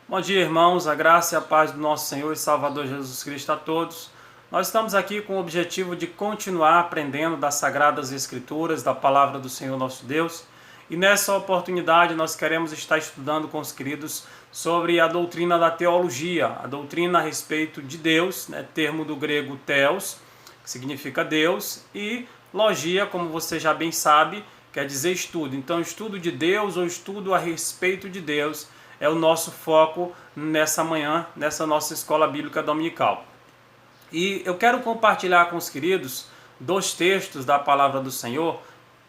Bom dia, irmãos, a graça e a paz do nosso Senhor e Salvador Jesus Cristo a todos. Nós estamos aqui com o objetivo de continuar aprendendo das Sagradas Escrituras, da Palavra do Senhor nosso Deus. E nessa oportunidade nós queremos estar estudando com os queridos sobre a doutrina da teologia, a doutrina a respeito de Deus, termo do grego theos, que significa Deus, e logia, como você já bem sabe, quer dizer estudo. Então, estudo de Deus ou estudo a respeito de Deus é o nosso foco nessa manhã, nessa nossa escola bíblica dominical. E eu quero compartilhar com os queridos dois textos da palavra do Senhor.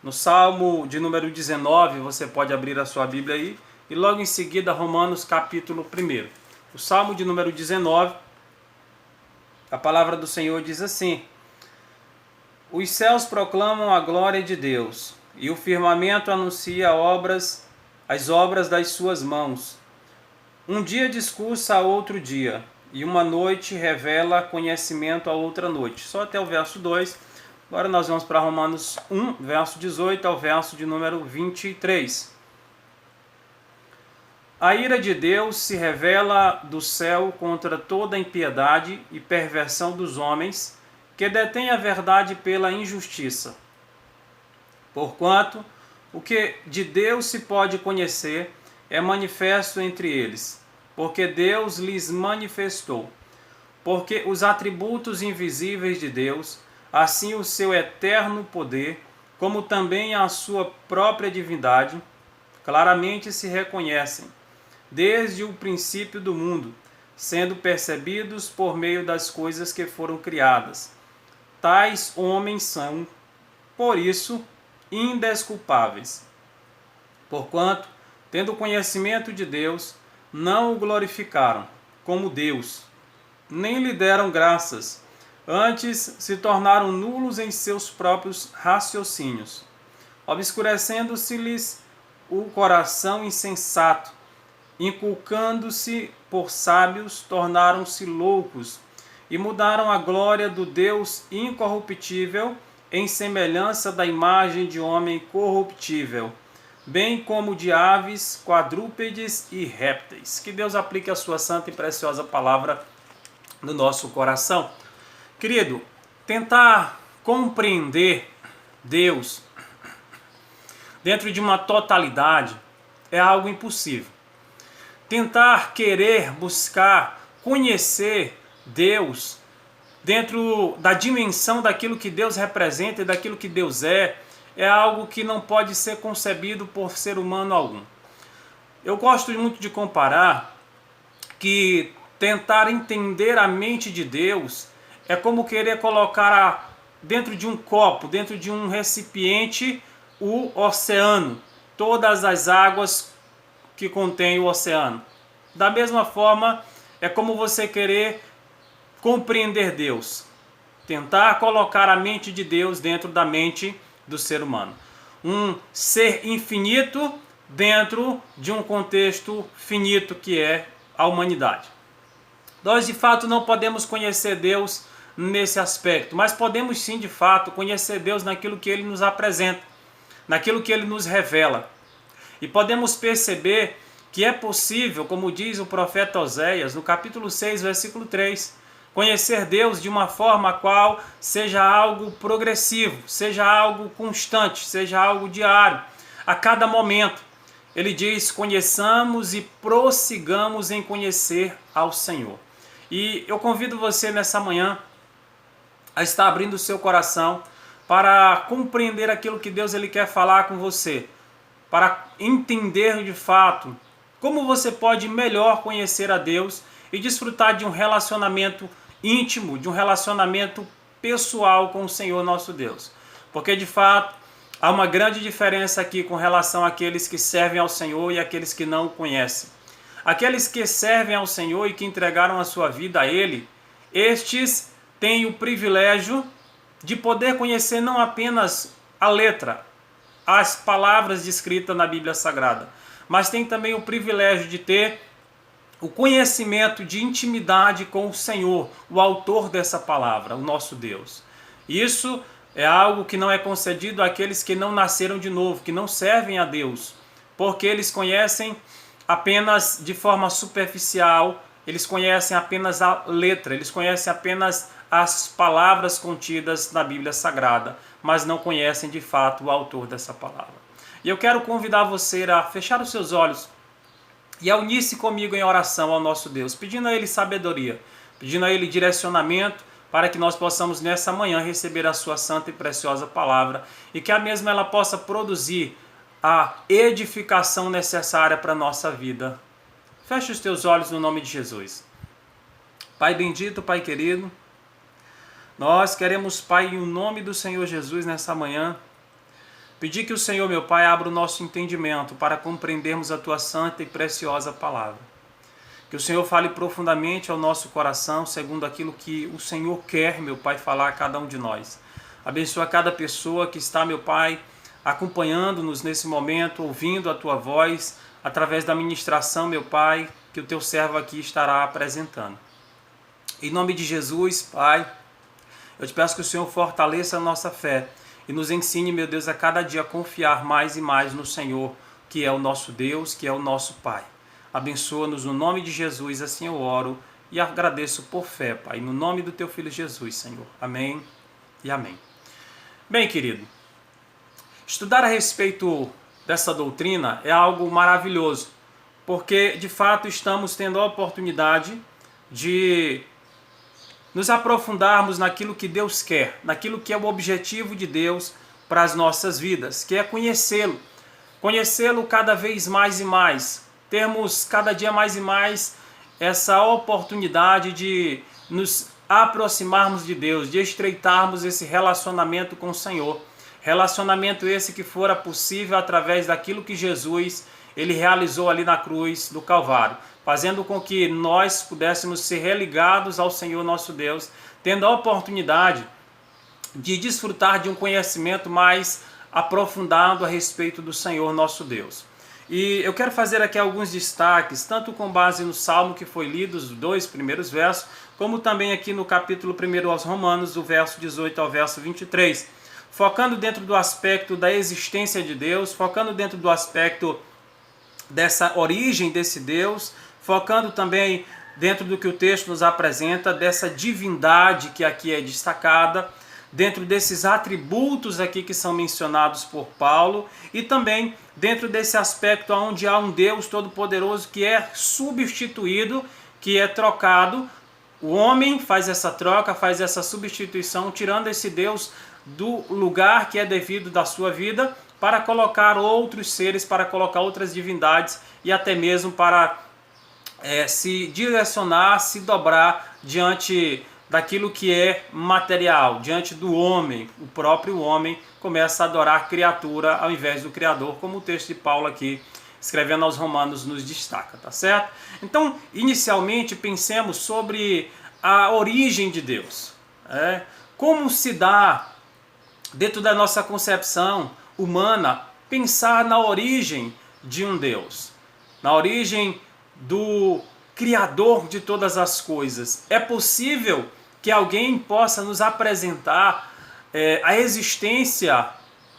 No Salmo de número 19, você pode abrir a sua Bíblia aí, e logo em seguida Romanos capítulo 1. O Salmo de número 19, a palavra do Senhor diz assim: Os céus proclamam a glória de Deus, e o firmamento anuncia as obras das suas mãos. Um dia discursa a outro dia, e uma noite revela conhecimento a outra noite. Só até o verso 2. Agora nós vamos para Romanos 1, verso 18 ao verso de número 23. A ira de Deus se revela do céu contra toda impiedade e perversão dos homens, que detêm a verdade pela injustiça. Porquanto o que de Deus se pode conhecer é manifesto entre eles, porque Deus lhes manifestou. Porque os atributos invisíveis de Deus, assim o seu eterno poder, como também a sua própria divindade, claramente se reconhecem, desde o princípio do mundo, sendo percebidos por meio das coisas que foram criadas. Tais homens são, por isso, indesculpáveis. Porquanto, tendo conhecimento de Deus, não o glorificaram como Deus, nem lhe deram graças, antes se tornaram nulos em seus próprios raciocínios, obscurecendo-se-lhes o coração insensato, inculcando-se por sábios, tornaram-se loucos, e mudaram a glória do Deus incorruptível em semelhança da imagem de homem corruptível, bem como de aves, quadrúpedes e répteis. Que Deus aplique a sua santa e preciosa palavra no nosso coração. Querido, tentar compreender Deus dentro de uma totalidade é algo impossível. Tentar querer buscar conhecer Deus dentro da dimensão daquilo que Deus representa e daquilo que Deus é algo que não pode ser concebido por ser humano algum. Eu gosto muito de comparar que tentar entender a mente de Deus é como querer colocar dentro de um copo, dentro de um recipiente, o oceano, todas as águas que contém o oceano. Da mesma forma, é como você querer compreender Deus, tentar colocar a mente de Deus dentro da mente do ser humano. Um ser infinito dentro de um contexto finito que é a humanidade. Nós de fato não podemos conhecer Deus nesse aspecto, mas podemos sim de fato conhecer Deus naquilo que Ele nos apresenta, naquilo que Ele nos revela. E podemos perceber que é possível, como diz o profeta Oséias, no capítulo 6, versículo 3, conhecer Deus de uma forma a qual seja algo progressivo, seja algo constante, seja algo diário, a cada momento. Ele diz: conheçamos e prossigamos em conhecer ao Senhor. E eu convido você nessa manhã a estar abrindo o seu coração para compreender aquilo que Deus ele quer falar com você, para entender de fato como você pode melhor conhecer a Deus e desfrutar de um relacionamento íntimo, de um relacionamento pessoal com o Senhor nosso Deus. Porque de fato há uma grande diferença aqui com relação àqueles que servem ao Senhor e àqueles que não o conhecem. Aqueles que servem ao Senhor e que entregaram a sua vida a Ele, estes têm o privilégio de poder conhecer não apenas a letra, as palavras descritas na Bíblia Sagrada, mas tem também o privilégio de ter o conhecimento de intimidade com o Senhor, o autor dessa palavra, o nosso Deus. Isso é algo que não é concedido àqueles que não nasceram de novo, que não servem a Deus, porque eles conhecem apenas de forma superficial, eles conhecem apenas a letra, eles conhecem apenas as palavras contidas na Bíblia Sagrada, mas não conhecem de fato o autor dessa palavra. E eu quero convidar você a fechar os seus olhos e a unir-se comigo em oração ao nosso Deus, pedindo a Ele sabedoria, pedindo a Ele direcionamento, para que nós possamos nessa manhã receber a sua santa e preciosa palavra e que a mesma ela possa produzir a edificação necessária para a nossa vida. Feche os teus olhos no nome de Jesus. Pai bendito, Pai querido, nós queremos, Pai, em nome do Senhor Jesus nessa manhã, pedir que o Senhor, meu Pai, abra o nosso entendimento para compreendermos a tua santa e preciosa palavra. Que o Senhor fale profundamente ao nosso coração, segundo aquilo que o Senhor quer, meu Pai, falar a cada um de nós. Abençoa cada pessoa que está, meu Pai, acompanhando-nos nesse momento, ouvindo a Tua voz, através da ministração, meu Pai, que o Teu servo aqui estará apresentando. Em nome de Jesus, Pai, eu te peço que o Senhor fortaleça a nossa fé e nos ensine, meu Deus, a cada dia a confiar mais e mais no Senhor, que é o nosso Deus, que é o nosso Pai. Abençoa-nos no nome de Jesus, assim eu oro e agradeço por fé, Pai, no nome do Teu Filho Jesus, Senhor. Amém e amém. Bem, querido, estudar a respeito dessa doutrina é algo maravilhoso, porque de fato estamos tendo a oportunidade de nos aprofundarmos naquilo que Deus quer, naquilo que é o objetivo de Deus para as nossas vidas, que é conhecê-lo, conhecê-lo cada vez mais e mais, termos cada dia mais e mais essa oportunidade de nos aproximarmos de Deus, de estreitarmos esse relacionamento com o Senhor. Relacionamento esse que fora possível através daquilo que Jesus ele realizou ali na cruz do Calvário, fazendo com que nós pudéssemos ser religados ao Senhor nosso Deus, tendo a oportunidade de desfrutar de um conhecimento mais aprofundado a respeito do Senhor nosso Deus. E eu quero fazer aqui alguns destaques, tanto com base no Salmo que foi lido, os 2 primeiros versos, como também aqui no capítulo 1 aos Romanos, do verso 18 ao verso 23, focando dentro do aspecto da existência de Deus, focando dentro do aspecto dessa origem desse Deus, focando também dentro do que o texto nos apresenta, dessa divindade que aqui é destacada, dentro desses atributos aqui que são mencionados por Paulo, e também dentro desse aspecto onde há um Deus Todo-Poderoso que é substituído, que é trocado. O homem faz essa troca, faz essa substituição, tirando esse Deus do lugar que é devido da sua vida, para colocar outros seres, para colocar outras divindades e até mesmo para se direcionar, se dobrar diante daquilo que é material, diante do homem. O próprio homem começa a adorar a criatura ao invés do Criador, como o texto de Paulo aqui, escrevendo aos Romanos, nos destaca, tá certo? Então, inicialmente, pensemos sobre a origem de Deus. Como se dá, dentro da nossa concepção humana, pensar na origem de um Deus, na origem do Criador de todas as coisas. É possível que alguém possa nos apresentar a existência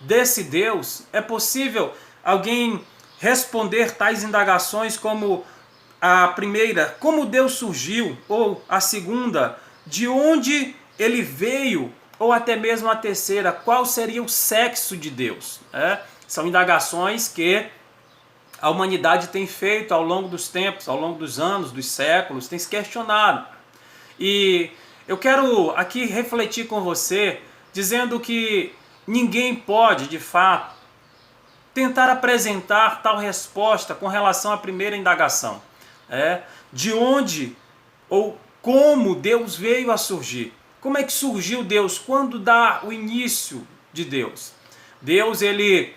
desse Deus? É possível alguém responder tais indagações como a primeira, como Deus surgiu? Ou a segunda, de onde ele veio? Ou até mesmo a terceira, qual seria o sexo de Deus? São indagações que a humanidade tem feito ao longo dos tempos, ao longo dos anos, dos séculos, tem se questionado. E eu quero aqui refletir com você, dizendo que ninguém pode, de fato, tentar apresentar tal resposta com relação à primeira indagação. De onde ou como Deus veio a surgir. Como é que surgiu Deus? Quando dá o início de Deus? Deus, ele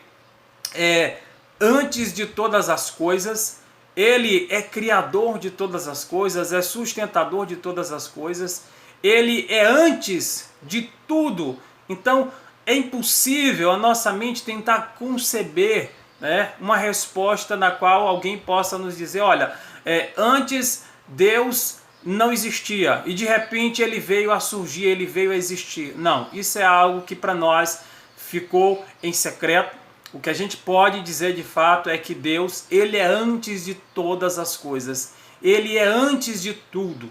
é antes de todas as coisas, ele é criador de todas as coisas, é sustentador de todas as coisas, ele é antes de tudo. Então, é impossível a nossa mente tentar conceber uma resposta na qual alguém possa nos dizer, olha, antes Deus não existia e de repente ele veio a surgir, ele veio a existir. Não, isso é algo que para nós ficou em secreto, o que a gente pode dizer de fato é que Deus, ele é antes de todas as coisas. Ele é antes de tudo.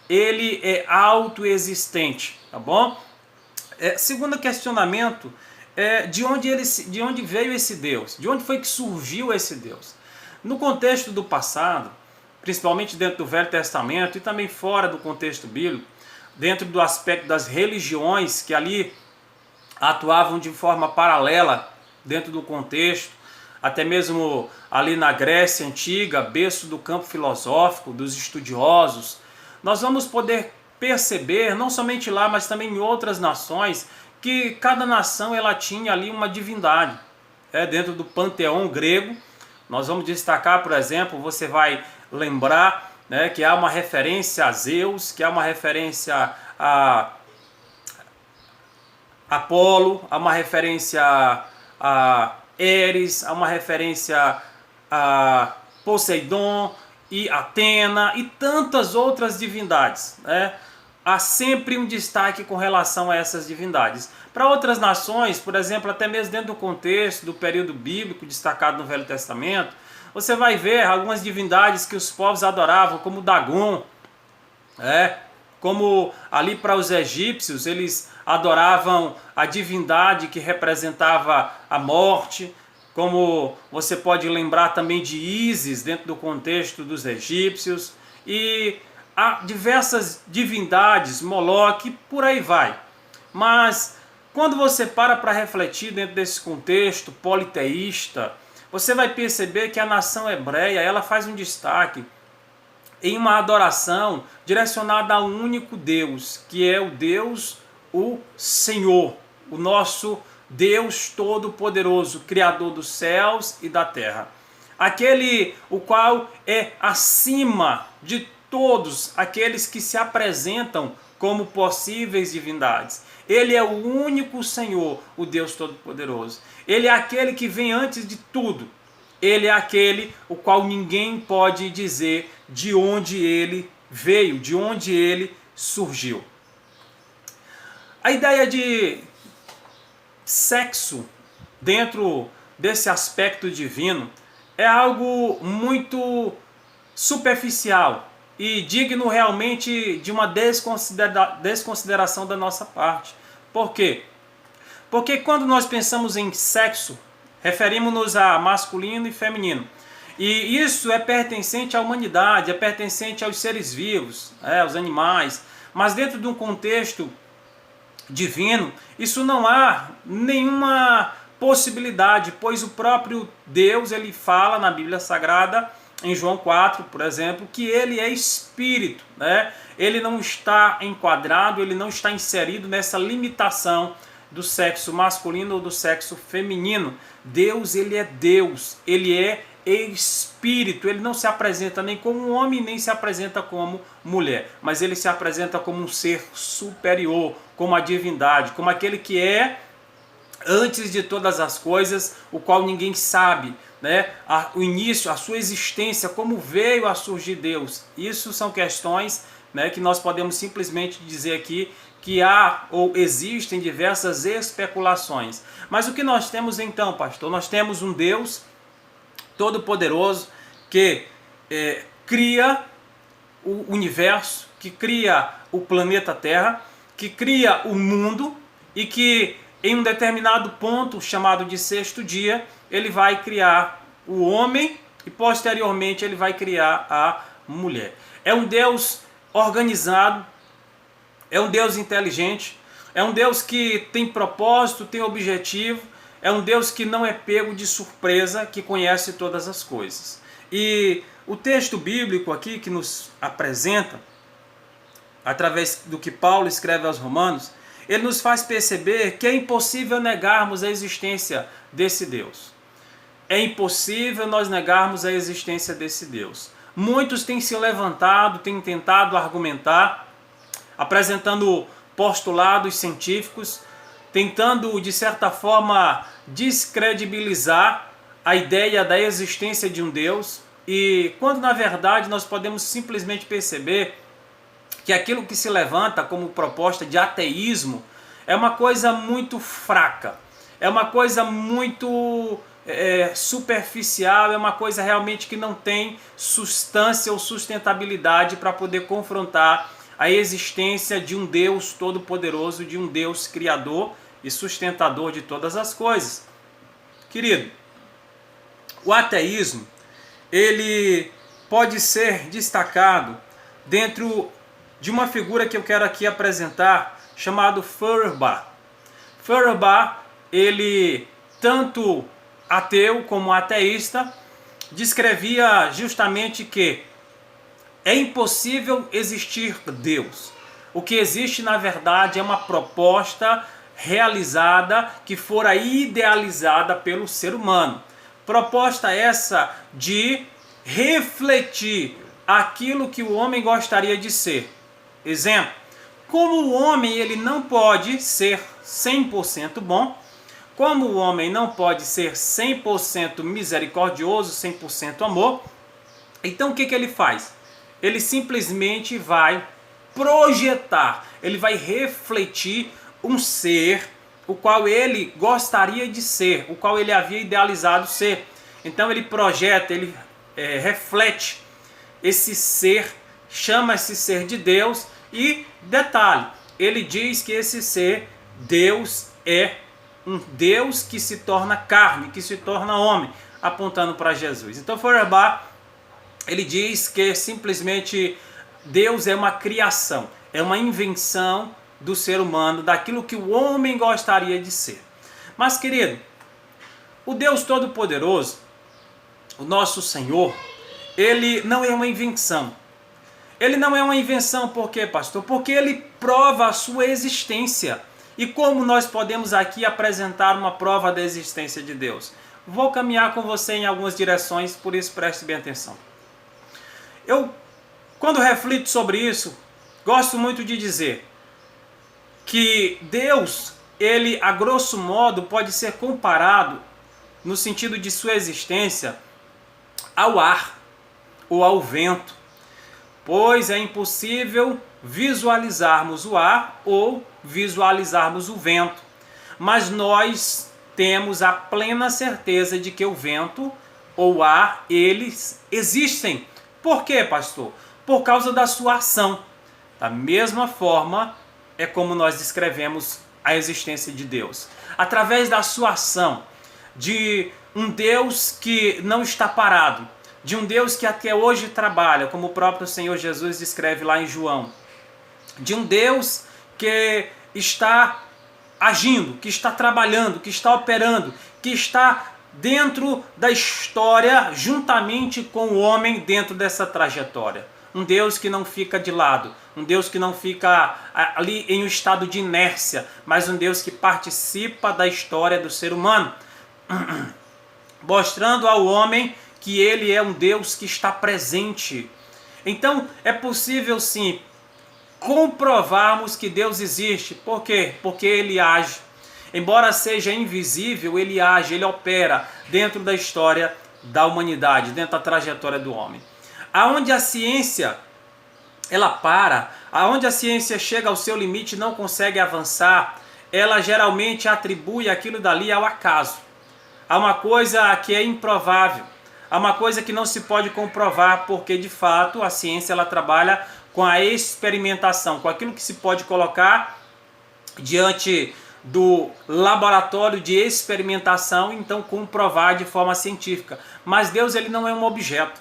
Ele é autoexistente, tá bom? Segundo questionamento, de onde veio esse Deus? De onde foi que surgiu esse Deus? No contexto do passado, principalmente dentro do Velho Testamento e também fora do contexto bíblico, dentro do aspecto das religiões que ali atuavam de forma paralela dentro do contexto, até mesmo ali na Grécia Antiga, berço do campo filosófico, dos estudiosos, nós vamos poder perceber, não somente lá, mas também em outras nações, que cada nação ela tinha ali uma divindade. Dentro do panteão grego, nós vamos destacar, por exemplo, você vai lembrar, né, que há uma referência a Zeus, que há uma referência a Apolo, há uma referência a Eris, há uma referência a Poseidon e Atena e tantas outras divindades, né? Há sempre um destaque com relação a essas divindades. Para outras nações, por exemplo, até mesmo dentro do contexto do período bíblico destacado no Velho Testamento, você vai ver algumas divindades que os povos adoravam, como Dagon, como ali para os egípcios, eles adoravam a divindade que representava a morte, como você pode lembrar também de Ísis dentro do contexto dos egípcios, e há diversas divindades, Moloque, por aí vai. Mas quando você para refletir dentro desse contexto politeísta, você vai perceber que a nação hebreia ela faz um destaque em uma adoração direcionada a um único Deus, que é o Deus, o Senhor, o nosso Deus Todo-Poderoso, Criador dos céus e da terra. Aquele o qual é acima de todos aqueles que se apresentam como possíveis divindades. Ele é o único Senhor, o Deus Todo-Poderoso. Ele é aquele que vem antes de tudo. Ele é aquele o qual ninguém pode dizer de onde ele veio, de onde ele surgiu. A ideia de sexo dentro desse aspecto divino é algo muito superficial e digno realmente de uma desconsideração da nossa parte. Por quê? Porque quando nós pensamos em sexo, referimos-nos a masculino e feminino. E isso é pertencente à humanidade, é pertencente aos seres vivos, aos animais. Mas dentro de um contexto divino, isso não há nenhuma possibilidade, pois o próprio Deus, ele fala na Bíblia Sagrada, em João 4, por exemplo, que ele é espírito, né? Ele não está enquadrado, ele não está inserido nessa limitação do sexo masculino ou do sexo feminino. Deus, ele é Deus, ele é espírito, ele não se apresenta nem como homem, nem se apresenta como mulher, mas ele se apresenta como um ser superior, como a divindade, como aquele que é antes de todas as coisas, o qual ninguém sabe, né? O início, a sua existência, como veio a surgir Deus. Isso são questões, né, que nós podemos simplesmente dizer aqui que há ou existem diversas especulações. Mas o que nós temos então, pastor? Nós temos um Deus Todo-Poderoso que cria o universo, que cria o planeta Terra, que cria o mundo e que em um determinado ponto, chamado de sexto dia, ele vai criar o homem e posteriormente ele vai criar a mulher. É um Deus organizado, é um Deus inteligente, é um Deus que tem propósito, tem objetivo, é um Deus que não é pego de surpresa, que conhece todas as coisas. E o texto bíblico aqui que nos apresenta, através do que Paulo escreve aos Romanos, ele nos faz perceber que é impossível negarmos a existência desse Deus. É impossível nós negarmos a existência desse Deus. Muitos têm se levantado, têm tentado argumentar, apresentando postulados científicos, tentando, de certa forma, descredibilizar a ideia da existência de um Deus, e quando, na verdade, nós podemos simplesmente perceber que aquilo que se levanta como proposta de ateísmo é uma coisa muito fraca, é uma coisa muito superficial, é uma coisa realmente que não tem substância ou sustentabilidade para poder confrontar a existência de um Deus todo-poderoso, de um Deus criador e sustentador de todas as coisas. Querido, o ateísmo, ele pode ser destacado dentro de uma figura que eu quero aqui apresentar, chamado Feuerbach. Feuerbach, ele, tanto ateu como ateísta, descrevia justamente que é impossível existir Deus. O que existe, na verdade, é uma proposta realizada que fora idealizada pelo ser humano. Proposta essa de refletir aquilo que o homem gostaria de ser. Exemplo, como o homem ele não pode ser 100% bom, como o homem não pode ser 100% misericordioso, 100% amor, então o que ele faz? Ele simplesmente vai projetar, ele vai refletir um ser o qual ele gostaria de ser, o qual ele havia idealizado ser. Então ele projeta, ele reflete esse ser, chama esse ser de Deus e, detalhe, ele diz que esse ser, Deus, é um Deus que se torna carne, que se torna homem, apontando para Jesus. Então Feuerbach, ele diz que simplesmente Deus é uma criação, é uma invenção do ser humano, daquilo que o homem gostaria de ser. Mas, querido, o Deus Todo-Poderoso, o nosso Senhor, ele não é uma invenção. Ele não é uma invenção, por quê, pastor? Porque ele prova a sua existência. E como nós podemos aqui apresentar uma prova da existência de Deus? Vou caminhar com você em algumas direções, por isso preste bem atenção. Eu, quando reflito sobre isso, gosto muito de dizer que Deus, ele a grosso modo pode ser comparado, no sentido de sua existência, ao ar ou ao vento, pois é impossível visualizarmos o ar ou visualizarmos o vento, mas nós temos a plena certeza de que o vento ou o ar, eles existem. Por quê, pastor? Por causa da sua ação. Da mesma forma é como nós descrevemos a existência de Deus. Através da sua ação, de um Deus que não está parado, de um Deus que até hoje trabalha, como o próprio Senhor Jesus descreve lá em João, de um Deus que está agindo, que está trabalhando, que está operando, que está dentro da história, juntamente com o homem dentro dessa trajetória. Um Deus que não fica de lado, um Deus que não fica ali em um estado de inércia, mas um Deus que participa da história do ser humano, mostrando ao homem que ele é um Deus que está presente. Então é possível sim comprovarmos que Deus existe. Por quê? Porque ele age. Embora seja invisível, ele age, ele opera dentro da história da humanidade, dentro da trajetória do homem. Aonde a ciência ela para, aonde a ciência chega ao seu limite e não consegue avançar, ela geralmente atribui aquilo dali ao acaso. Há uma coisa que é improvável, há uma coisa que não se pode comprovar, porque de fato a ciência ela trabalha com a experimentação, com aquilo que se pode colocar diante do laboratório de experimentação, então comprovar de forma científica. Mas Deus ele não é um objeto.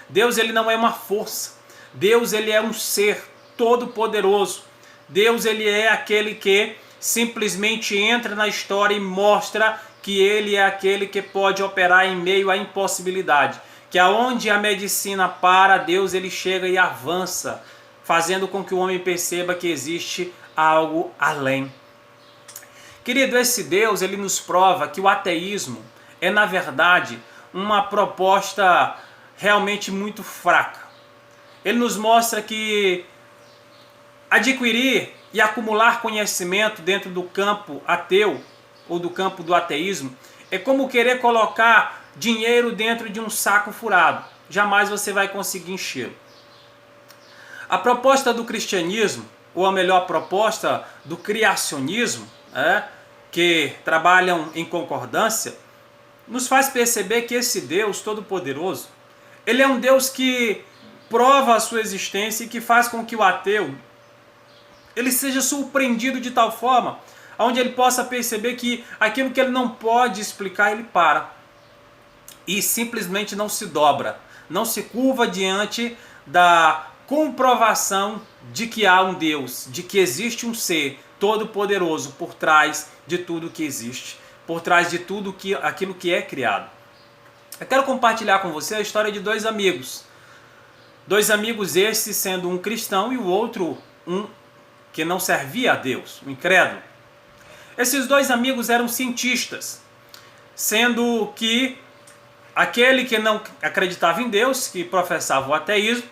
Deus ele não é uma força. Deus ele é um ser todo-poderoso. Deus ele é aquele que simplesmente entra na história e mostra que ele é aquele que pode operar em meio à impossibilidade. Que aonde a medicina para, Deus ele chega e avança, fazendo com que o homem perceba que existe algo além. Querido, esse Deus ele nos prova que o ateísmo é na verdade uma proposta realmente muito fraca. Ele nos mostra que adquirir e acumular conhecimento dentro do campo ateu ou do campo do ateísmo é como querer colocar dinheiro dentro de um saco furado. Jamais você vai conseguir enchê-lo. A proposta do cristianismo, ou a melhor, a proposta do criacionismo, que trabalham em concordância, nos faz perceber que esse Deus Todo-Poderoso, ele é um Deus que prova a sua existência e que faz com que o ateu ele seja surpreendido de tal forma, onde ele possa perceber que aquilo que ele não pode explicar, ele para. E simplesmente não se dobra, não se curva diante da comprovação de que há um Deus, de que existe um ser todo-poderoso por trás de tudo que existe, por trás de tudo aquilo que é criado. Eu quero compartilhar com você a história de dois amigos. Dois amigos esses, sendo um cristão e o outro um que não servia a Deus, um incrédulo. Esses dois amigos eram cientistas, sendo que aquele que não acreditava em Deus, que professava o ateísmo,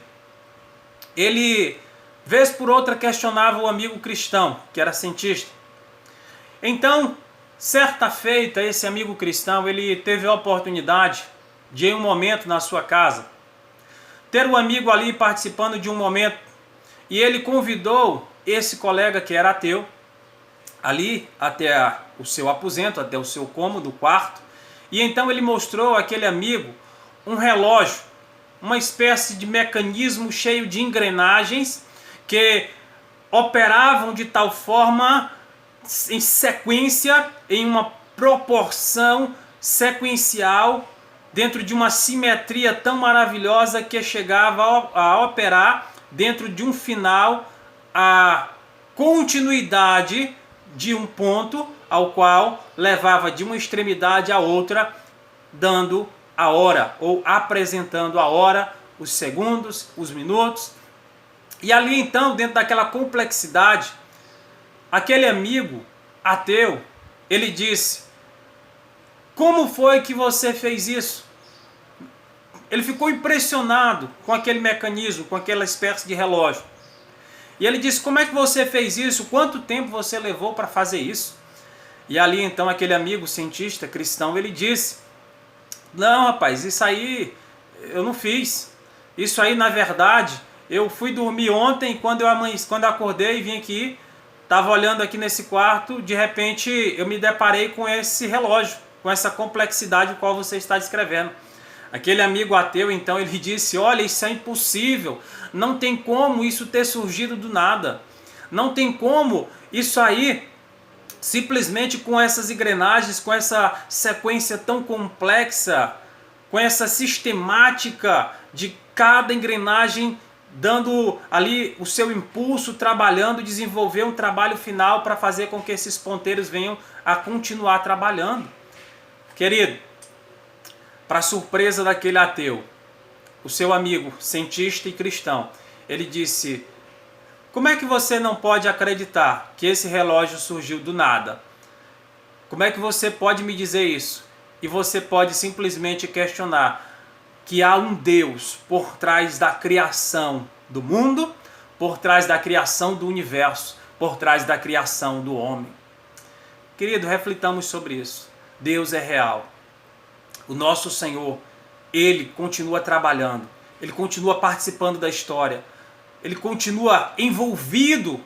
ele, vez por outra, questionava o amigo cristão, que era cientista. Então, certa feita, esse amigo cristão, ele teve a oportunidade de, em um momento na sua casa, ter um amigo ali participando de um momento, e ele convidou esse colega que era ateu, ali até o seu aposento, até o seu cômodo, quarto, e então ele mostrou àquele amigo um relógio, uma espécie de mecanismo cheio de engrenagens que operavam de tal forma, em sequência, em uma proporção sequencial, dentro de uma simetria tão maravilhosa que chegava a operar dentro de um final a continuidade de um ponto ao qual levava de uma extremidade à outra, dando a hora ou apresentando a hora, os segundos, os minutos. E ali então, dentro daquela complexidade, aquele amigo ateu, ele disse: como foi que você fez isso? Ele ficou impressionado com aquele mecanismo, com aquela espécie de relógio. E ele disse: como é que você fez isso? Quanto tempo você levou para fazer isso? E ali então aquele amigo cientista cristão, ele disse: não, rapaz, isso aí eu não fiz. Isso aí, na verdade, eu fui dormir ontem, quando eu acordei e vim aqui, estava olhando aqui nesse quarto, de repente eu me deparei com esse relógio, com essa complexidade qual você está descrevendo. Aquele amigo ateu, então, ele disse: olha, isso é impossível, não tem como isso ter surgido do nada, não tem como isso aí, simplesmente com essas engrenagens, com essa sequência tão complexa, com essa sistemática de cada engrenagem dando ali o seu impulso, trabalhando, desenvolver um trabalho final para fazer com que esses ponteiros venham a continuar trabalhando. Querido, para surpresa daquele ateu, o seu amigo cientista e cristão, ele disse: como é que você não pode acreditar que esse relógio surgiu do nada? Como é que você pode me dizer isso? E você pode simplesmente questionar que há um Deus por trás da criação do mundo, por trás da criação do universo, por trás da criação do homem. Querido, reflitamos sobre isso. Deus é real. O nosso Senhor, Ele continua trabalhando, Ele continua participando da história, Ele continua envolvido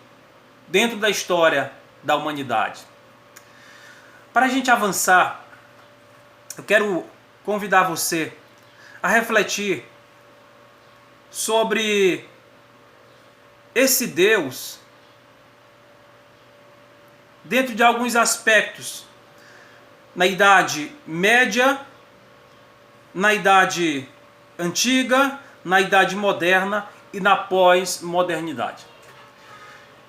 dentro da história da humanidade. Para a gente avançar, eu quero convidar você a refletir sobre esse Deus dentro de alguns aspectos, na Idade Média, na Idade Antiga, na Idade Moderna e na pós-modernidade.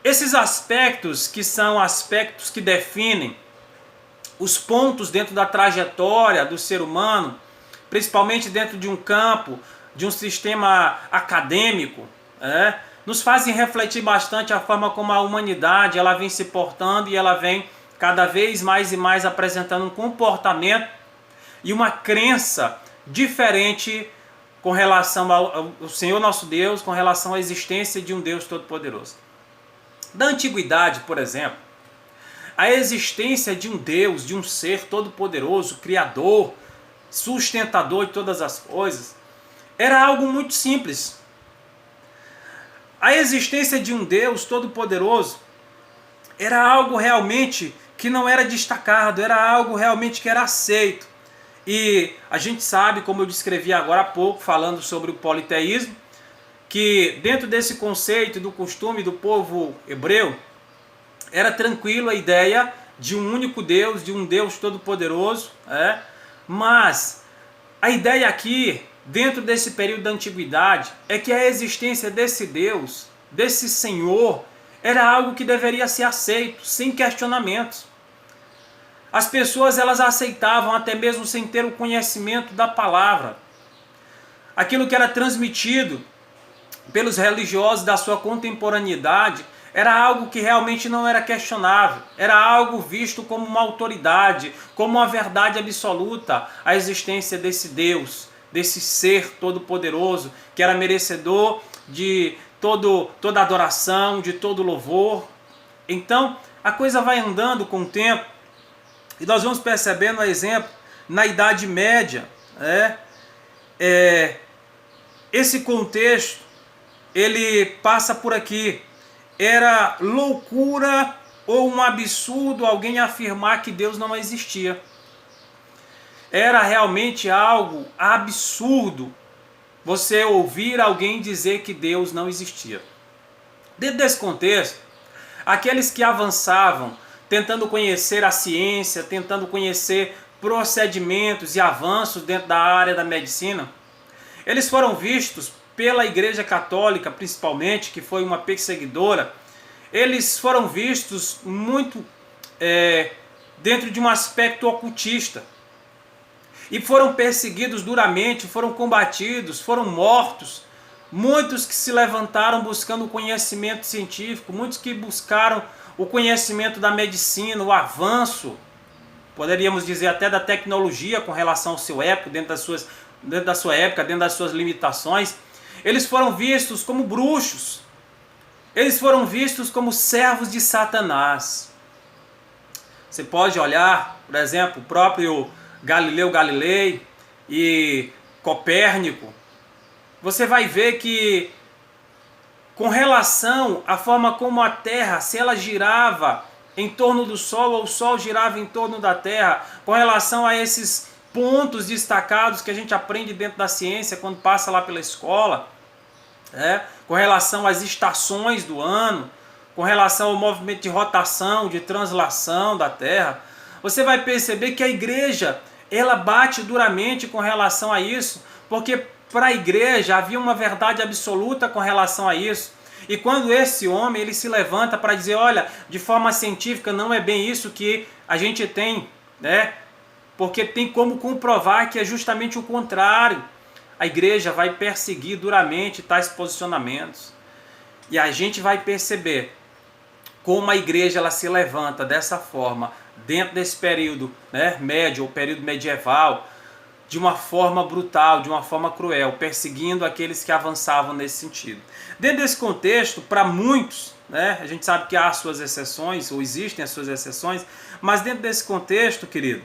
Esses aspectos, que são aspectos que definem os pontos dentro da trajetória do ser humano, principalmente dentro de um campo, de um sistema acadêmico, nos fazem refletir bastante a forma como a humanidade ela vem se portando, e ela vem cada vez mais e mais apresentando um comportamento e uma crença diferente com relação ao Senhor nosso Deus, com relação à existência de um Deus Todo-Poderoso. Da antiguidade, por exemplo, a existência de um Deus, de um ser todo-poderoso, criador, sustentador de todas as coisas, era algo muito simples. A existência de um Deus todo-poderoso era algo realmente que não era destacado, era algo realmente que era aceito. E a gente sabe, como eu descrevi agora há pouco, falando sobre o politeísmo, que dentro desse conceito do costume do povo hebreu, era tranquilo a ideia de um único Deus, de um Deus todo-poderoso, mas a ideia aqui, dentro desse período da antiguidade, é que a existência desse Deus, desse Senhor, era algo que deveria ser aceito, sem questionamentos. As pessoas elas aceitavam até mesmo sem ter o conhecimento da palavra. Aquilo que era transmitido pelos religiosos da sua contemporaneidade era algo que realmente não era questionável, era algo visto como uma autoridade, como uma verdade absoluta, a existência desse Deus, desse ser todo-poderoso, que era merecedor de toda adoração, de todo louvor. Então, a coisa vai andando com o tempo, e nós vamos percebendo, exemplo, na Idade Média, esse contexto, ele passa por aqui. Era loucura ou um absurdo alguém afirmar que Deus não existia. Era realmente algo absurdo você ouvir alguém dizer que Deus não existia. Dentro desse contexto, aqueles que avançavam, tentando conhecer a ciência, tentando conhecer procedimentos e avanços dentro da área da medicina, eles foram vistos pela Igreja Católica, principalmente, que foi uma perseguidora. Eles foram vistos muito dentro de um aspecto ocultista. E foram perseguidos duramente, foram combatidos, foram mortos. Muitos que se levantaram buscando o conhecimento científico, muitos que buscaram o conhecimento da medicina, o avanço, poderíamos dizer até da tecnologia com relação ao seu época, dentro da sua época, dentro das suas limitações. Eles foram vistos como bruxos. Eles foram vistos como servos de Satanás. Você pode olhar, por exemplo, o próprio Galileu Galilei e Copérnico. Você vai ver que, com relação à forma como a Terra, se ela girava em torno do Sol ou o Sol girava em torno da Terra, com relação a esses pontos destacados que a gente aprende dentro da ciência quando passa lá pela escola, com relação às estações do ano, com relação ao movimento de rotação, de translação da Terra, você vai perceber que a igreja ela bate duramente com relação a isso, porque para a igreja havia uma verdade absoluta com relação a isso. E quando esse homem ele se levanta para dizer, olha, de forma científica não é bem isso que a gente tem, porque tem como comprovar que é justamente o contrário. A igreja vai perseguir duramente tais posicionamentos. E a gente vai perceber como a igreja ela se levanta dessa forma, dentro desse período médio ou período medieval, de uma forma brutal, de uma forma cruel, perseguindo aqueles que avançavam nesse sentido. Dentro desse contexto, para muitos, a gente sabe que há suas exceções, ou existem as suas exceções, mas dentro desse contexto, querido,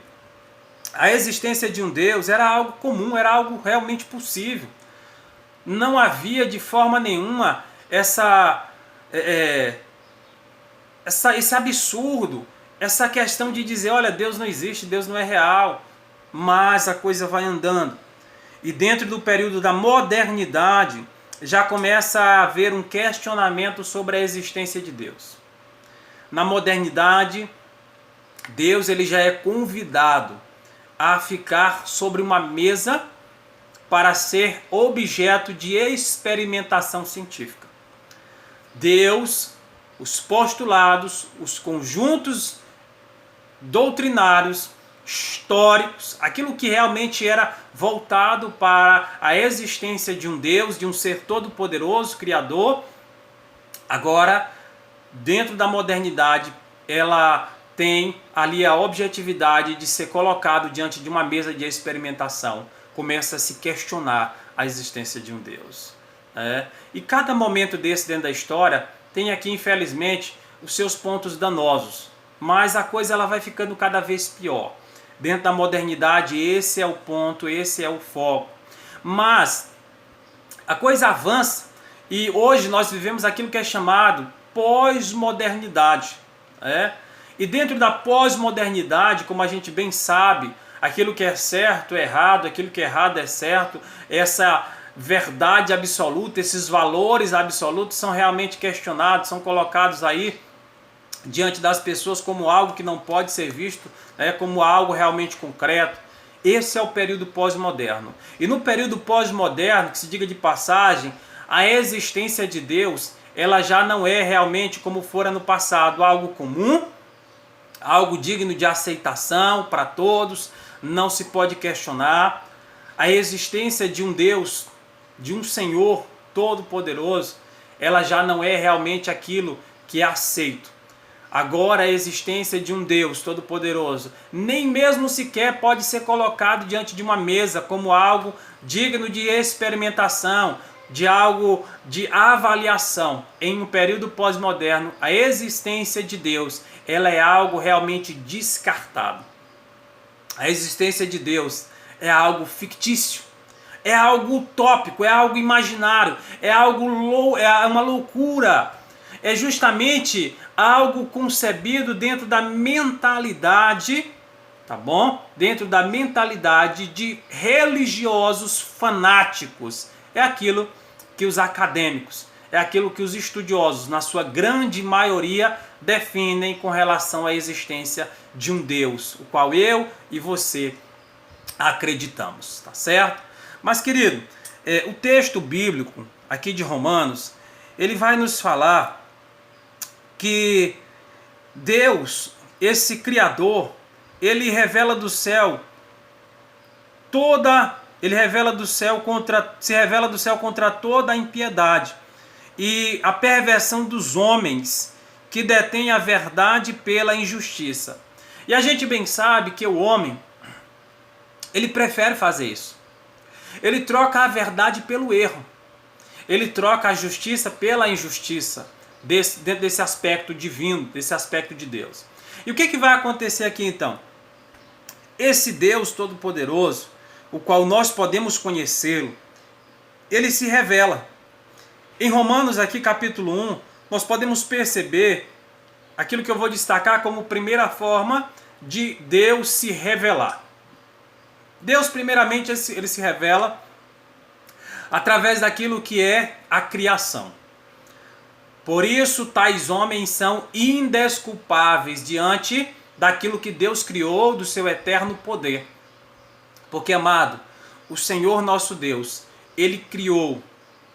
a existência de um Deus era algo comum, era algo realmente possível. Não havia de forma nenhuma esse absurdo, essa questão de dizer, olha, Deus não existe, Deus não é real. Mas a coisa vai andando. E dentro do período da modernidade, já começa a haver um questionamento sobre a existência de Deus. Na modernidade, Deus ele já é convidado a ficar sobre uma mesa para ser objeto de experimentação científica. Deus, os postulados, os conjuntos doutrinários, históricos, aquilo que realmente era voltado para a existência de um Deus, de um ser todo-poderoso, criador, agora, dentro da modernidade, ela tem ali a objetividade de ser colocado diante de uma mesa de experimentação. Começa a se questionar a existência de um Deus. E cada momento desse dentro da história tem aqui, infelizmente, os seus pontos danosos. Mas a coisa ela vai ficando cada vez pior. Dentro da modernidade, esse é o ponto, esse é o foco. Mas a coisa avança e hoje nós vivemos aquilo que é chamado pós-modernidade. E dentro da pós-modernidade, como a gente bem sabe, aquilo que é certo é errado, aquilo que é errado é certo, essa verdade absoluta, esses valores absolutos são realmente questionados, são colocados aí diante das pessoas como algo que não pode ser visto, como algo realmente concreto. Esse é o período pós-moderno. E no período pós-moderno, que se diga de passagem, a existência de Deus, ela já não é realmente como fora no passado, algo comum, algo digno de aceitação para todos, não se pode questionar. A existência de um Deus, de um Senhor Todo-Poderoso, ela já não é realmente aquilo que é aceito. Agora a existência de um Deus Todo-Poderoso nem mesmo sequer pode ser colocado diante de uma mesa como algo digno de experimentação, de algo de avaliação. Em um período pós-moderno, a existência de Deus, ela é algo realmente descartado. A existência de Deus é algo fictício, é algo utópico, é algo imaginário, é uma loucura. É justamente algo concebido dentro da mentalidade, tá bom? Dentro da mentalidade de religiosos fanáticos. É aquilo que os acadêmicos, é aquilo que os estudiosos, na sua grande maioria, definem com relação à existência de um Deus, o qual eu e você acreditamos, tá certo? Mas, querido, o texto bíblico aqui de Romanos, ele vai nos falar que Deus, esse Criador, ele revela do céu se revela do céu contra toda a impiedade e a perversão dos homens que detêm a verdade pela injustiça. E a gente bem sabe que o homem, ele prefere fazer isso. Ele troca a verdade pelo erro. Ele troca a justiça pela injustiça. Dentro desse aspecto divino, desse aspecto de Deus. E o que vai acontecer aqui então? Esse Deus Todo-Poderoso, o qual nós podemos conhecê-lo, ele se revela. Em Romanos aqui capítulo 1, nós podemos perceber aquilo que eu vou destacar como primeira forma de Deus se revelar. Deus primeiramente ele se revela através daquilo que é a criação. Por isso, tais homens são indesculpáveis diante daquilo que Deus criou do seu eterno poder. Porque, amado, o Senhor nosso Deus, Ele criou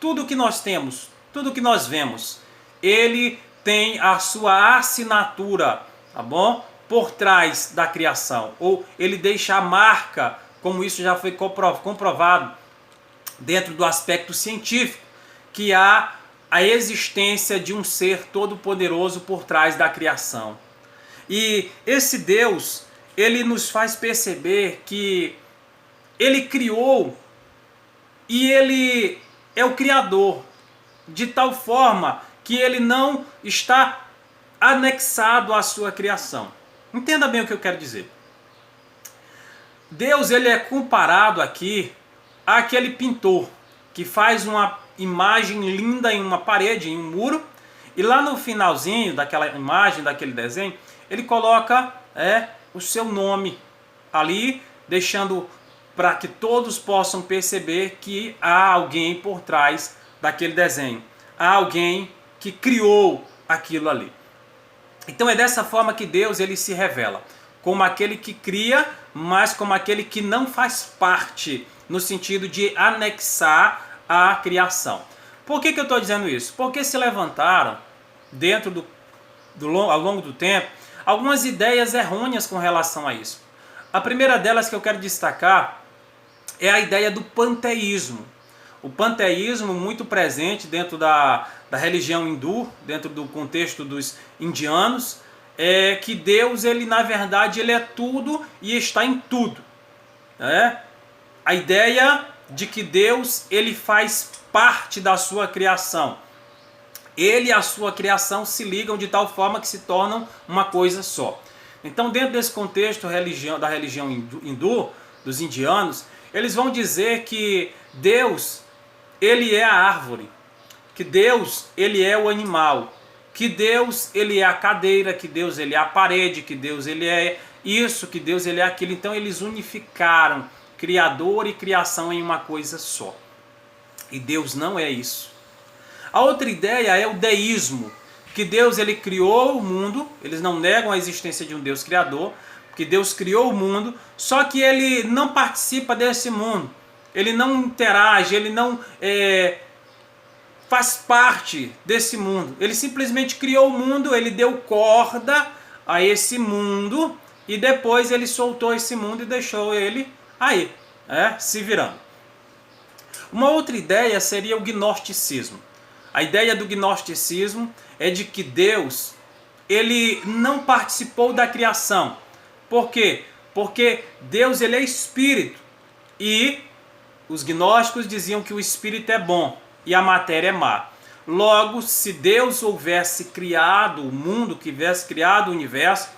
tudo o que nós temos, tudo o que nós vemos. Ele tem a sua assinatura, tá bom? Por trás da criação. Ou Ele deixa a marca, como isso já foi comprovado dentro do aspecto científico, que há a existência de um ser todo-poderoso por trás da criação. E esse Deus, ele nos faz perceber que ele criou e ele é o Criador, de tal forma que ele não está anexado à sua criação. Entenda bem o que eu quero dizer. Deus, ele é comparado aqui àquele pintor que faz uma imagem linda em uma parede, em um muro, e lá no finalzinho daquela imagem, daquele desenho, ele coloca o seu nome ali, deixando para que todos possam perceber que há alguém por trás daquele desenho, há alguém que criou aquilo ali. Então é dessa forma que Deus ele se revela, como aquele que cria, mas como aquele que não faz parte, no sentido de anexar a criação. Por que eu estou dizendo isso? Porque se levantaram, dentro ao longo do tempo, algumas ideias errôneas com relação a isso. A primeira delas que eu quero destacar é a ideia do panteísmo. O panteísmo muito presente dentro da religião hindu, dentro do contexto dos indianos, é que Deus, ele na verdade, ele é tudo e está em tudo. A ideia de que Deus, ele faz parte da sua criação. Ele e a sua criação se ligam de tal forma que se tornam uma coisa só. Então, dentro desse contexto da religião hindu, dos indianos, eles vão dizer que Deus, ele é a árvore, que Deus, ele é o animal, que Deus ele é a cadeira, que Deus ele é a parede, que Deus ele é isso, que Deus ele é aquilo. Então eles unificaram Criador e criação em uma coisa só. E Deus não é isso. A outra ideia é o deísmo, que Deus ele criou o mundo, eles não negam a existência de um Deus criador, que Deus criou o mundo, só que ele não participa desse mundo, ele não interage, ele não faz parte desse mundo. Ele simplesmente criou o mundo, ele deu corda a esse mundo e depois ele soltou esse mundo e deixou ele aí, se virando. Uma outra ideia seria o gnosticismo. A ideia do gnosticismo é de que Deus ele não participou da criação. Por quê? Porque Deus ele é espírito e os gnósticos diziam que o espírito é bom e a matéria é má. Logo, se Deus houvesse criado o mundo, que tivesse criado o universo,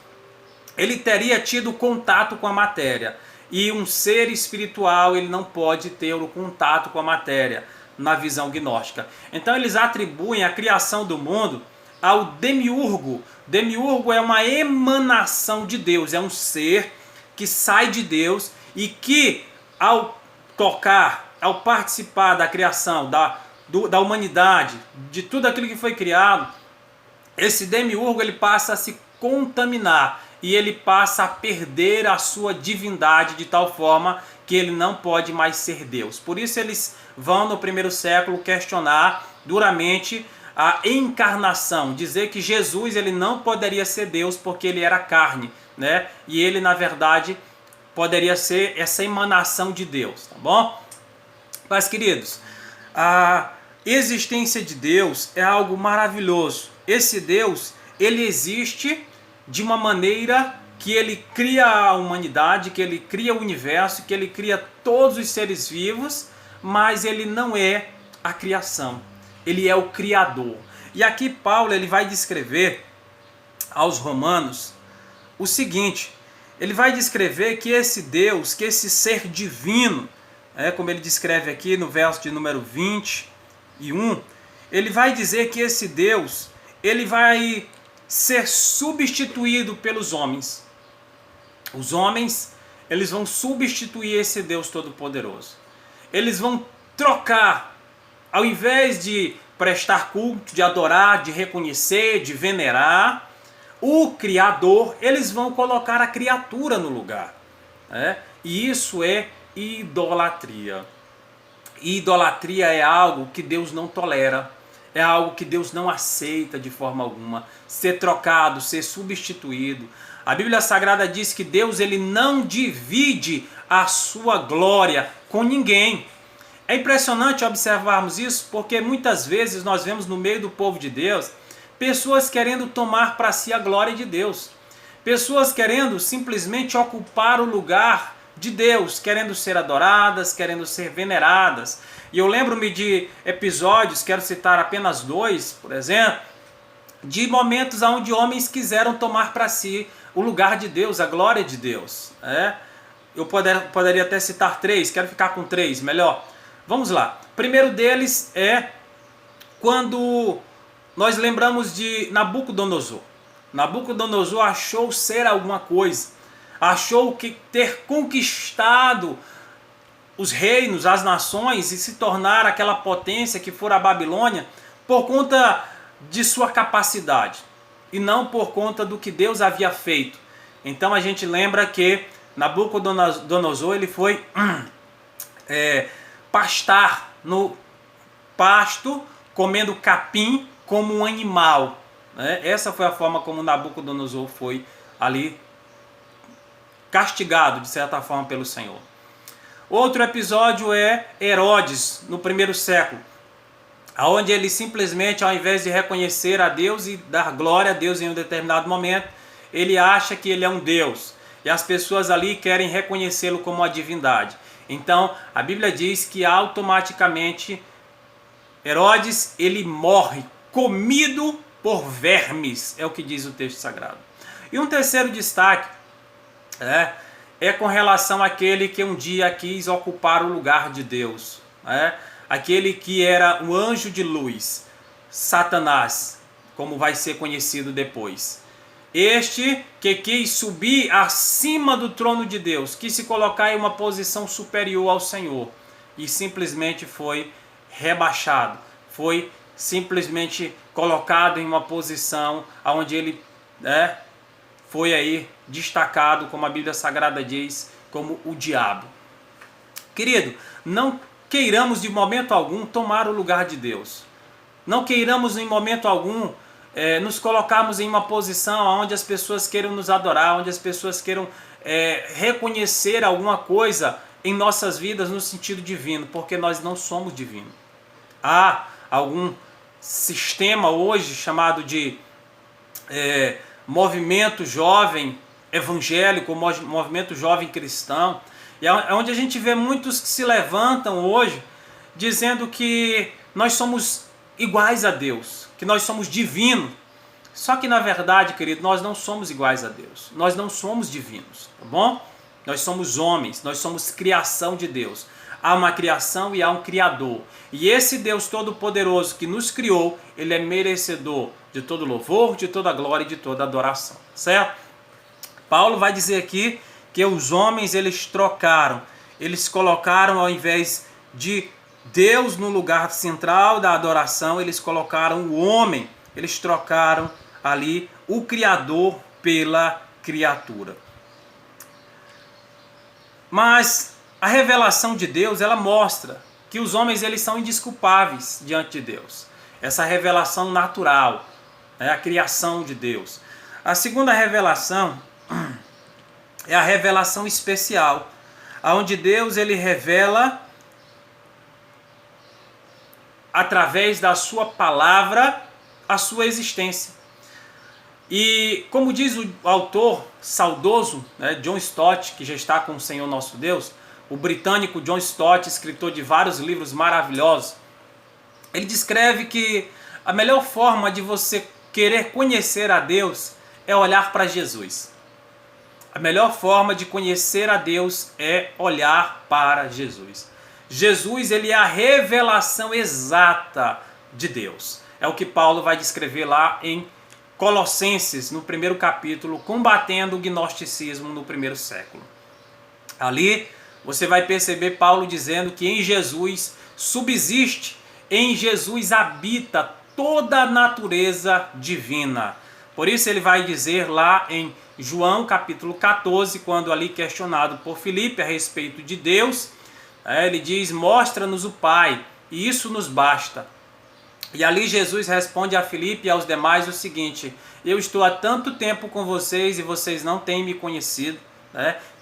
ele teria tido contato com a matéria. E um ser espiritual ele não pode ter o contato com a matéria, na visão gnóstica. Então eles atribuem a criação do mundo ao demiurgo. Demiurgo é uma emanação de Deus, é um ser que sai de Deus e que ao tocar, ao participar da criação, da humanidade, de tudo aquilo que foi criado, esse demiurgo ele passa a se contaminar e ele passa a perder a sua divindade de tal forma que ele não pode mais ser Deus. Por isso eles vão no primeiro século questionar duramente a encarnação, dizer que Jesus ele não poderia ser Deus porque ele era carne, né? E ele na verdade poderia ser essa emanação de Deus, tá bom? Mas queridos, a existência de Deus é algo maravilhoso. Esse Deus, ele existe de uma maneira que ele cria a humanidade, que ele cria o universo, que ele cria todos os seres vivos, mas ele não é a criação, ele é o Criador. E aqui Paulo ele vai descrever aos romanos o seguinte, ele vai descrever que esse Deus, que esse ser divino, como ele descreve aqui no verso de número 21, ele vai dizer que esse Deus, ele vai ser substituído pelos homens. Os homens, eles vão substituir esse Deus Todo-Poderoso. Eles vão trocar, ao invés de prestar culto, de adorar, de reconhecer, de venerar o Criador, eles vão colocar a criatura no lugar. E isso é idolatria. E idolatria é algo que Deus não tolera. É algo que Deus não aceita de forma alguma. Ser trocado, ser substituído. A Bíblia Sagrada diz que Deus ele não divide a sua glória com ninguém. É impressionante observarmos isso porque muitas vezes nós vemos no meio do povo de Deus pessoas querendo tomar para si a glória de Deus. Pessoas querendo simplesmente ocupar o lugar de Deus, querendo ser adoradas, querendo ser veneradas. E eu lembro-me de episódios, quero citar apenas 2, por exemplo, de momentos onde homens quiseram tomar para si o lugar de Deus, a glória de Deus. Eu poderia até citar 3, quero ficar com 3, melhor. Vamos lá. O primeiro deles é quando nós lembramos de Nabucodonosor. Nabucodonosor achou ser alguma coisa, achou que ter conquistado os reinos, as nações e se tornar aquela potência que for a Babilônia por conta de sua capacidade e não por conta do que Deus havia feito. Então a gente lembra que Nabucodonosor ele foi pastar no pasto, comendo capim como um animal. Essa foi a forma como Nabucodonosor foi ali castigado, de certa forma, pelo Senhor. Outro episódio é Herodes, no primeiro século, onde ele simplesmente, ao invés de reconhecer a Deus e dar glória a Deus em um determinado momento, ele acha que ele é um Deus. E as pessoas ali querem reconhecê-lo como uma divindade. Então, a Bíblia diz que automaticamente Herodes, ele morre, comido por vermes, é o que diz o texto sagrado. E um terceiro destaque é com relação àquele que um dia quis ocupar o lugar de Deus. Aquele que era um anjo de luz, Satanás, como vai ser conhecido depois. Este que quis subir acima do trono de Deus, quis se colocar em uma posição superior ao Senhor e simplesmente foi rebaixado, foi simplesmente colocado em uma posição onde ele foi aí destacado, como a Bíblia Sagrada diz, como o diabo. Querido, não queiramos de momento algum tomar o lugar de Deus. Não queiramos em momento algum nos colocarmos em uma posição onde as pessoas queiram nos adorar, onde as pessoas queiram reconhecer alguma coisa em nossas vidas no sentido divino, porque nós não somos divinos. Há algum sistema hoje chamado de movimento jovem evangélico, movimento jovem cristão, e é onde a gente vê muitos que se levantam hoje dizendo que nós somos iguais a Deus, que nós somos divinos. Só que na verdade, querido, nós não somos iguais a Deus. Nós não somos divinos, tá bom? Nós somos homens, nós somos criação de Deus. Há uma criação e há um Criador. E esse Deus Todo-Poderoso que nos criou, ele é merecedor de todo louvor, de toda glória e de toda adoração, certo? Paulo vai dizer aqui que os homens eles trocaram, eles colocaram ao invés de Deus no lugar central da adoração, eles colocaram o homem, eles trocaram ali o Criador pela criatura. Mas a revelação de Deus, ela mostra que os homens eles são indesculpáveis diante de Deus. Essa revelação natural, a criação de Deus. A segunda revelação é a revelação especial, onde Deus ele revela através da sua palavra a sua existência. E como diz o autor saudoso, John Stott, que já está com o Senhor nosso Deus, o britânico John Stott, escritor de vários livros maravilhosos, ele descreve que a melhor forma de você querer conhecer a Deus é olhar para Jesus. A melhor forma de conhecer a Deus é olhar para Jesus. Jesus, ele é a revelação exata de Deus. É o que Paulo vai descrever lá em Colossenses, no primeiro capítulo, combatendo o gnosticismo no primeiro século. Ali você vai perceber Paulo dizendo que em Jesus subsiste, em Jesus habita toda a natureza divina. Por isso ele vai dizer lá em João capítulo 14, quando ali questionado por Filipe a respeito de Deus, ele diz: mostra-nos o Pai, e isso nos basta. E ali Jesus responde a Filipe e aos demais o seguinte: eu estou há tanto tempo com vocês e vocês não têm me conhecido.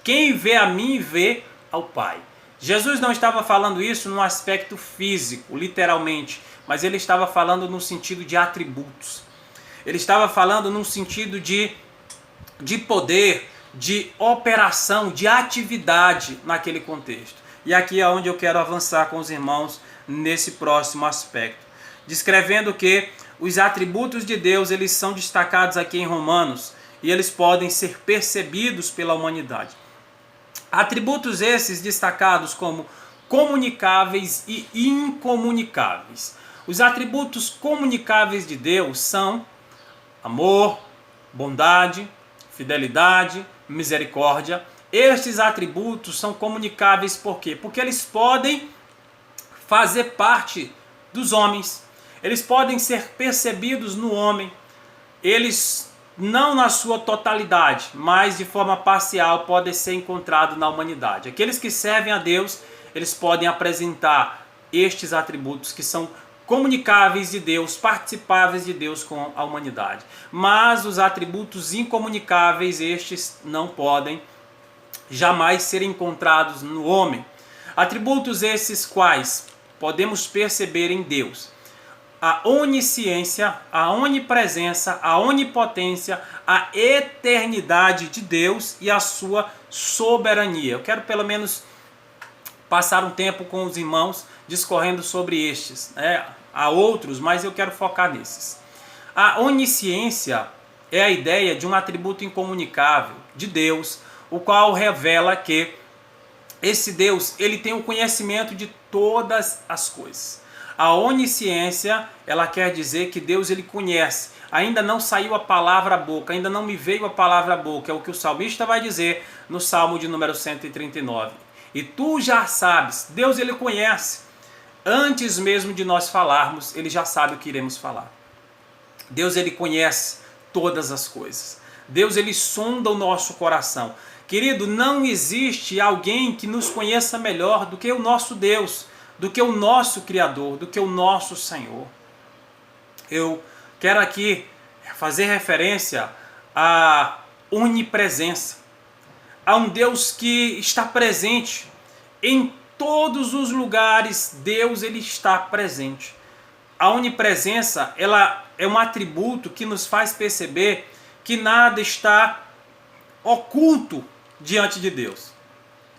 Quem vê a mim vê ao Pai. Jesus não estava falando isso no aspecto físico, literalmente, mas ele estava falando no sentido de atributos. Ele estava falando num sentido de poder, de operação, de atividade naquele contexto. E aqui é onde eu quero avançar com os irmãos nesse próximo aspecto. Descrevendo que os atributos de Deus eles são destacados aqui em Romanos e eles podem ser percebidos pela humanidade. Atributos esses destacados como comunicáveis e incomunicáveis. Os atributos comunicáveis de Deus são amor, bondade, fidelidade, misericórdia. Estes atributos são comunicáveis por quê? Porque eles podem fazer parte dos homens. Eles podem ser percebidos no homem. Eles não na sua totalidade, mas de forma parcial podem ser encontrados na humanidade. Aqueles que servem a Deus, eles podem apresentar estes atributos que são comunicáveis de Deus, participáveis de Deus com a humanidade. Mas os atributos incomunicáveis, estes não podem jamais ser encontrados no homem. Atributos esses quais podemos perceber em Deus: a onisciência, a onipresença, a onipotência, a eternidade de Deus e a sua soberania. Eu quero pelo menos passar um tempo com os irmãos discorrendo sobre estes. Há outros, mas eu quero focar nesses. A onisciência é a ideia de um atributo incomunicável de Deus, o qual revela que esse Deus ele tem o conhecimento de todas as coisas. A onisciência, ela quer dizer que Deus ele conhece. Ainda não saiu a palavra à boca, ainda não me veio a palavra à boca. É o que o salmista vai dizer no Salmo de número 139. E tu já sabes, Deus ele conhece. Antes mesmo de nós falarmos, ele já sabe o que iremos falar. Deus ele conhece todas as coisas. Deus ele sonda o nosso coração. Querido, não existe alguém que nos conheça melhor do que o nosso Deus, do que o nosso Criador, do que o nosso Senhor. Eu quero aqui fazer referência à onipresença, a um Deus que está presente em todos os lugares. Deus ele está presente. A onipresença, ela é um atributo que nos faz perceber que nada está oculto diante de Deus.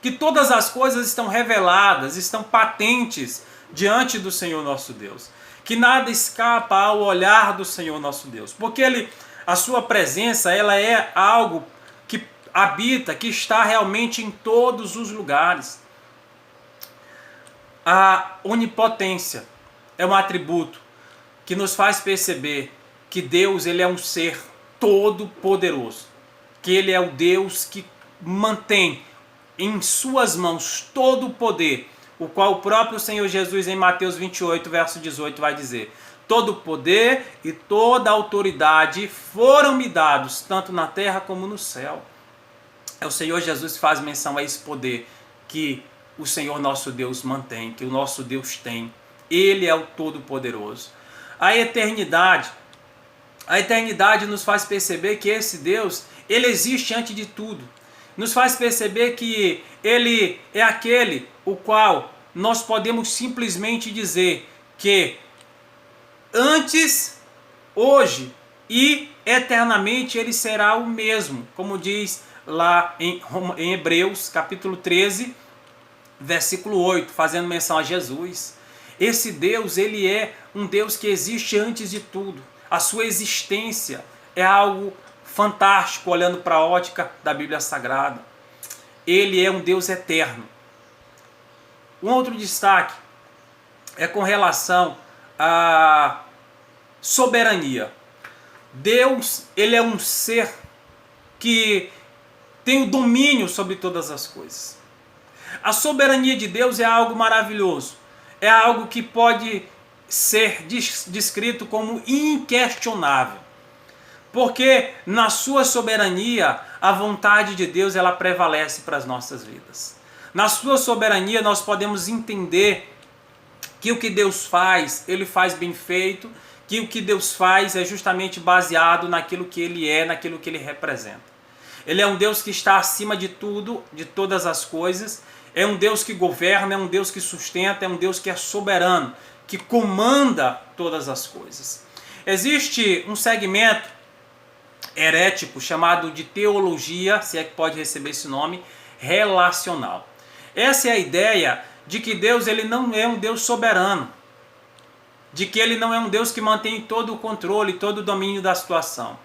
Que todas as coisas estão reveladas, estão patentes diante do Senhor nosso Deus. Que nada escapa ao olhar do Senhor nosso Deus. Porque a sua presença, ela é algo que habita, que está realmente em todos os lugares. A onipotência é um atributo que nos faz perceber que Deus ele é um ser todo-poderoso. Que ele é o Deus que mantém em suas mãos todo o poder, o qual o próprio Senhor Jesus em Mateus 28, verso 18 vai dizer: todo o poder e toda a autoridade foram-me dados, tanto na terra como no céu. É o Senhor Jesus que faz menção a esse poder que o Senhor nosso Deus mantém, que o nosso Deus tem. Ele é o Todo-Poderoso. A eternidade nos faz perceber que esse Deus, ele existe antes de tudo. Nos faz perceber que ele é aquele o qual nós podemos simplesmente dizer que antes, hoje e eternamente ele será o mesmo, como diz lá em Hebreus capítulo 13, versículo 8, fazendo menção a Jesus. Esse Deus, ele é um Deus que existe antes de tudo. A sua existência é algo fantástico, olhando para a ótica da Bíblia Sagrada. Ele é um Deus eterno. Um outro destaque é com relação à soberania. Deus, ele é um ser que tem o domínio sobre todas as coisas. A soberania de Deus é algo maravilhoso. É algo que pode ser descrito como inquestionável. Porque na sua soberania, a vontade de Deus ela prevalece para as nossas vidas. Na sua soberania nós podemos entender que o que Deus faz, ele faz bem feito, que o que Deus faz é justamente baseado naquilo que ele é, naquilo que ele representa. Ele é um Deus que está acima de tudo, de todas as coisas. É um Deus que governa, é um Deus que sustenta, é um Deus que é soberano, que comanda todas as coisas. Existe um segmento herético chamado de teologia, se é que pode receber esse nome, relacional. Essa é a ideia de que Deus ele não é um Deus soberano, de que ele não é um Deus que mantém todo o controle, todo o domínio da situação.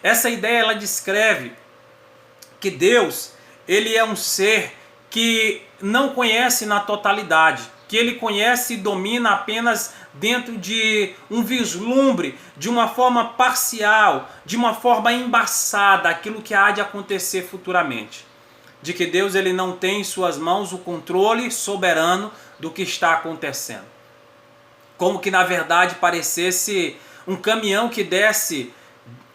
Essa ideia ela descreve que Deus ele é um ser que não conhece na totalidade, que ele conhece e domina apenas dentro de um vislumbre, de uma forma parcial, de uma forma embaçada, aquilo que há de acontecer futuramente. De que Deus ele não tem em suas mãos o controle soberano do que está acontecendo. Como que na verdade parecesse um caminhão que desce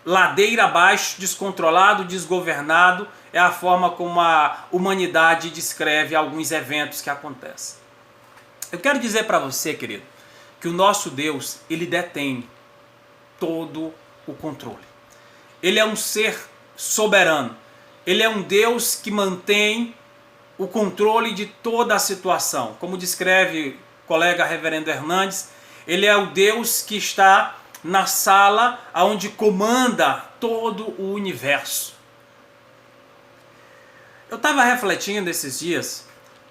ladeira abaixo, descontrolado, desgovernado, é a forma como a humanidade descreve alguns eventos que acontecem. Eu quero dizer para você, querido, que o nosso Deus, ele detém todo o controle. Ele é um ser soberano. Ele é um Deus que mantém o controle de toda a situação. Como descreve o colega reverendo Hernandes, ele é o Deus que está na sala onde comanda todo o universo. Eu estava refletindo esses dias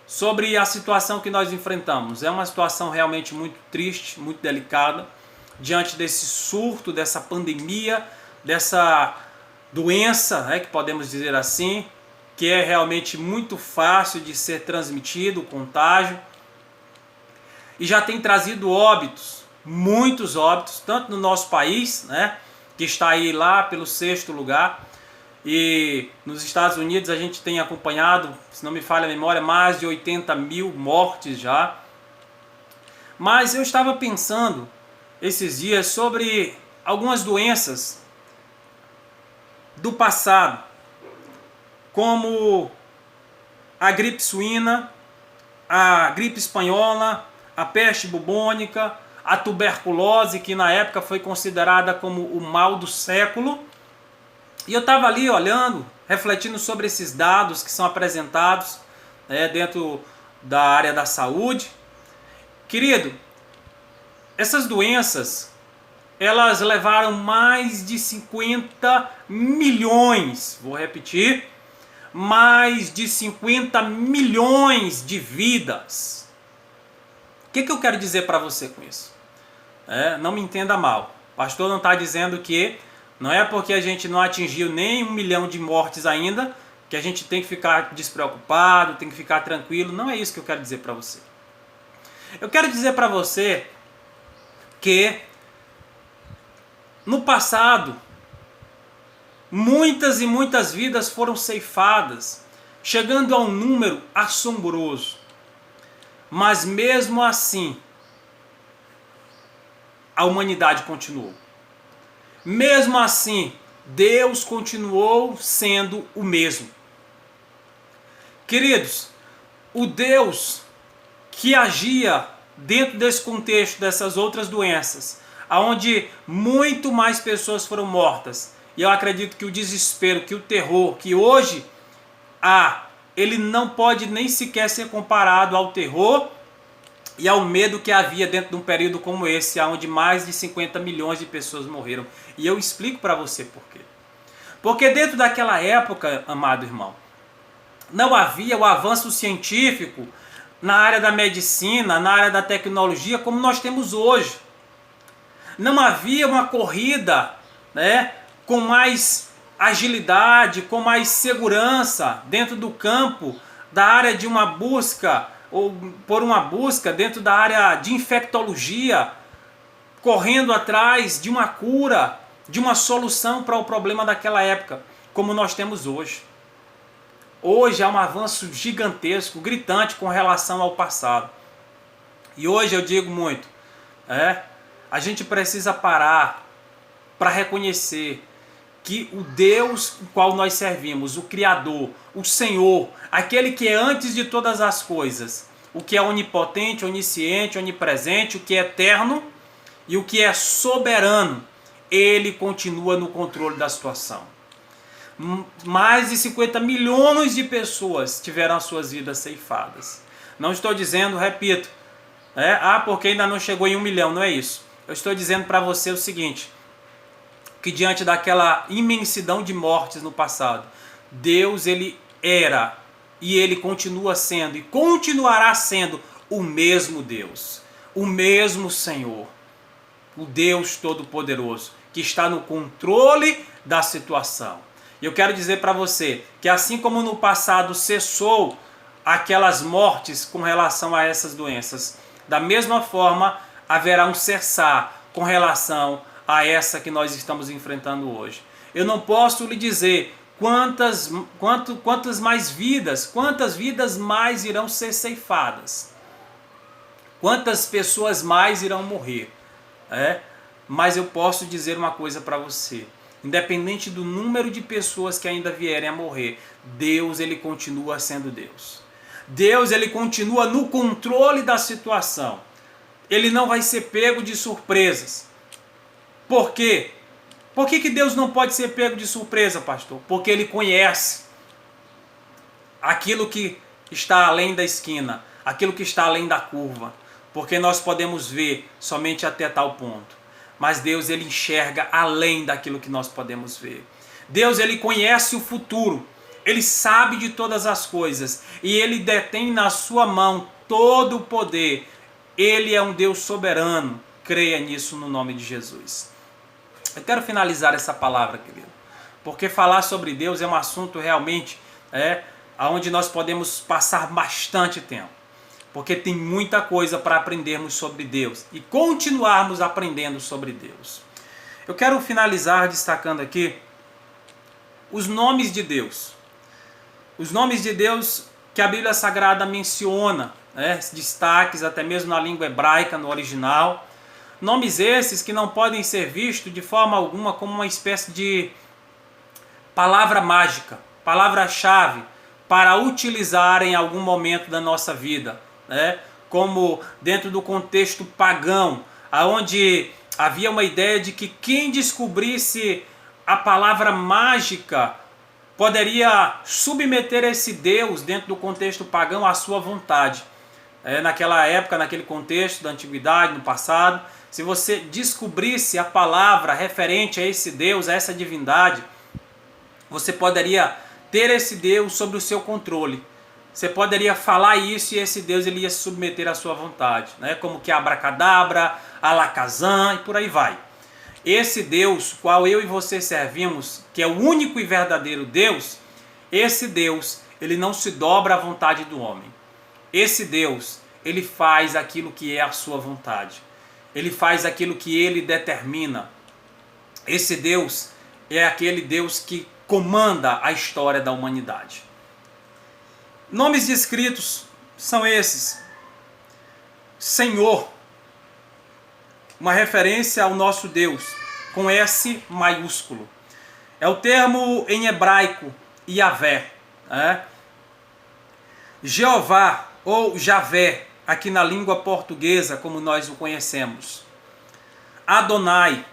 sobre a situação que nós enfrentamos. É uma situação realmente muito triste, muito delicada, diante desse surto, dessa pandemia, dessa doença, que podemos dizer assim, que é realmente muito fácil de ser transmitido, o contágio. e já tem trazido óbitos, muitos óbitos, tanto no nosso país, né, que está aí lá pelo 6º lugar, e nos Estados Unidos a gente tem acompanhado, se não me falha a memória, mais de 80 mil mortes já. Mas eu estava pensando esses dias sobre algumas doenças do passado, como a gripe suína, a gripe espanhola, a peste bubônica, a tuberculose, que na época foi considerada como o mal do século. E eu estava ali olhando, refletindo sobre esses dados que são apresentados, né, dentro da área da saúde. Querido, essas doenças, elas levaram mais de 50 milhões, vou repetir, mais de 50 milhões de vidas. O que eu quero dizer para você com isso? Não me entenda mal. O pastor não está dizendo que não é porque a gente não atingiu nem 1 milhão de mortes ainda que a gente tem que ficar despreocupado, tem que ficar tranquilo. Não é isso que eu quero dizer para você. Eu quero dizer para você que no passado muitas e muitas vidas foram ceifadas, chegando a um número assombroso. Mas mesmo assim, a humanidade continuou. Mesmo assim, Deus continuou sendo o mesmo. Queridos, o Deus que agia dentro desse contexto dessas outras doenças, onde muito mais pessoas foram mortas, e eu acredito que o desespero, que o terror que hoje há, ele não pode nem sequer ser comparado ao terror e ao medo que havia dentro de um período como esse, onde mais de 50 milhões de pessoas morreram. E eu explico para você por quê. Porque dentro daquela época, amado irmão, não havia o avanço científico na área da medicina, na área da tecnologia, como nós temos hoje. Não havia uma corrida, né, com mais agilidade, com mais segurança dentro do campo, da área de uma busca, ou por uma busca dentro da área de infectologia, correndo atrás de uma cura, de uma solução para o problema daquela época, como nós temos hoje. Hoje há um avanço gigantesco, gritante com relação ao passado. E hoje eu digo muito, a gente precisa parar para reconhecer que o Deus o qual nós servimos, o Criador, o Senhor, aquele que é antes de todas as coisas, o que é onipotente, onisciente, onipresente, o que é eterno e o que é soberano, ele continua no controle da situação. Mais de 50 milhões de pessoas tiveram as suas vidas ceifadas. Não estou dizendo, repito, porque ainda não chegou em 1 milhão, não é isso. Eu estou dizendo para você o seguinte, que diante daquela imensidão de mortes no passado, Deus, ele era e ele continua sendo e continuará sendo o mesmo Deus, o mesmo Senhor, o Deus Todo-Poderoso, que está no controle da situação. E eu quero dizer para você que assim como no passado cessou aquelas mortes com relação a essas doenças, da mesma forma haverá um cessar com relação a essa que nós estamos enfrentando hoje. Eu não posso lhe dizer quantas mais vidas, quantas vidas mais irão ser ceifadas, quantas pessoas mais irão morrer, mas eu posso dizer uma coisa para você, independente do número de pessoas que ainda vierem a morrer, Deus, ele continua sendo Deus. Deus, ele continua no controle da situação. Ele não vai ser pego de surpresas. Por quê? Por que Deus não pode ser pego de surpresa, pastor? Porque ele conhece aquilo que está além da esquina, aquilo que está além da curva. Porque nós podemos ver somente até tal ponto. Mas Deus, ele enxerga além daquilo que nós podemos ver. Deus, ele conhece o futuro. Ele sabe de todas as coisas. E ele detém na sua mão todo o poder. Ele é um Deus soberano. Creia nisso no nome de Jesus. Eu quero finalizar essa palavra, querido. Porque falar sobre Deus é um assunto realmente onde nós podemos passar bastante tempo. porque tem muita coisa para aprendermos sobre Deus e continuarmos aprendendo sobre Deus. Eu quero finalizar destacando aqui os nomes de Deus. Os nomes de Deus que a Bíblia Sagrada menciona, né, destaques até mesmo na língua hebraica, no original. Nomes esses que não podem ser vistos de forma alguma como uma espécie de palavra mágica, palavra-chave para utilizar em algum momento da nossa vida, né? Como dentro do contexto pagão, onde havia uma ideia de que quem descobrisse a palavra mágica poderia submeter esse Deus dentro do contexto pagão à sua vontade. Naquela época, naquele contexto da antiguidade, no passado, se você descobrisse a palavra referente a esse Deus, a essa divindade, você poderia ter esse Deus sob o seu controle. Você poderia falar isso e esse Deus ele ia se submeter à sua vontade, né? Como que abracadabra, alakazam e por aí vai. Esse Deus, qual eu e você servimos, que é o único e verdadeiro Deus, esse Deus, ele não se dobra à vontade do homem. Esse Deus, ele faz aquilo que é a sua vontade. Ele faz aquilo que ele determina. Esse Deus é aquele Deus que comanda a história da humanidade. Nomes descritos são esses: Senhor, uma referência ao nosso Deus, com S maiúsculo. É o termo em hebraico, Yahvé. Jeová ou Javé, aqui na língua portuguesa, como nós o conhecemos. Adonai,